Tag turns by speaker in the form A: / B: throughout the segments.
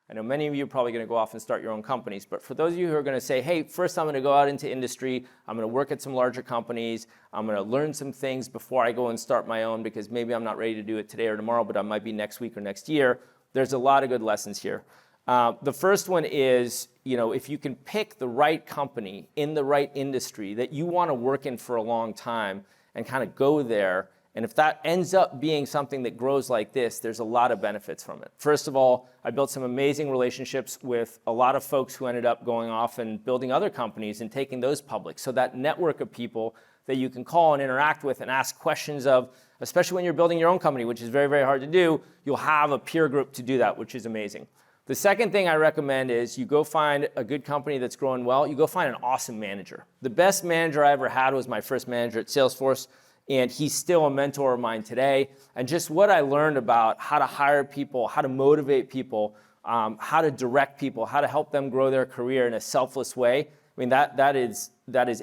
A: I know many of you are probably going to go off and start your own companies, but for those of you who are going to say, hey, first I'm going to go out into industry, I'm going to work at some larger companies, I'm going to learn some things before I go and start my own because maybe I'm not ready to do it today or tomorrow, but I might be next week or next year, there's a lot of good lessons here. The first one is, if you can pick the right company in the right industry that you want to work in for a long time and kind of go there, and if that ends up being something that grows like this, there's a lot of benefits from it. First of all, I built some amazing relationships with a lot of folks who ended up going off and building other companies and taking those public. So that network of people that you can call and interact with and ask questions of, especially when you're building your own company, which is very, very hard to do, you'll have a peer group to do that, which is amazing. The second thing I recommend is you go find a good company that's growing well. You go find an awesome manager. The best manager I ever had was my first manager at Salesforce, and he's still a mentor of mine today. And just what I learned about how to hire people, how to motivate people, how to direct people, how to help them grow their career in a selfless way. I mean, that is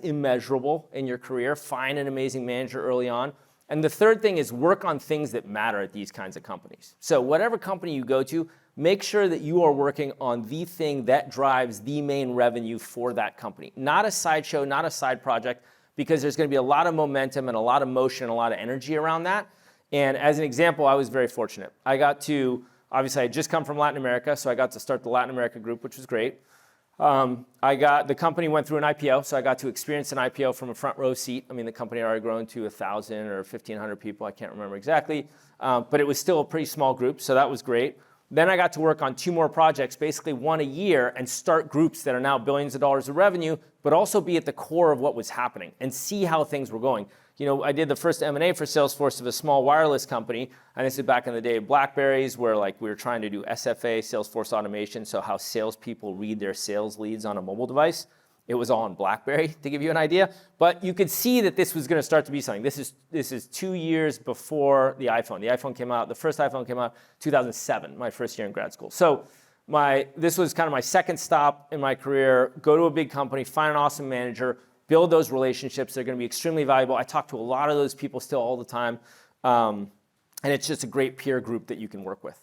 A: immeasurable in your career. Find an amazing manager early on. And the third thing is work on things that matter at these kinds of companies. So whatever company you go to, make sure that you are working on the thing that drives the main revenue for that company. Not a sideshow, not a side project, because there's going to be a lot of momentum and a lot of motion and a lot of energy around that. And as an example, I was very fortunate. Obviously I had just come from Latin America, so I got to start the Latin America group, which was great. The company went through an IPO, so I got to experience an IPO from a front row seat. I mean, the company had already grown to 1,000 or 1,500 people, I can't remember exactly, but it was still a pretty small group, so that was great. Then I got to work on 2 more projects, basically one a year, and start groups that are now billions of dollars of revenue, but also be at the core of what was happening and see how things were going. I did the first M&A for Salesforce of a small wireless company, and this is back in the day of BlackBerries, where we were trying to do SFA, Salesforce automation, so how salespeople read their sales leads on a mobile device. It was all on BlackBerry, to give you an idea. But you could see that this was going to start to be something. This is 2 years before the iPhone. The iPhone came out, the first iPhone came out 2007, my first year in grad school. So this was kind of my second stop in my career. Go to a big company, find an awesome manager, build those relationships. They're going to be extremely valuable. I talk to a lot of those people still all the time. And it's just a great peer group that you can work with.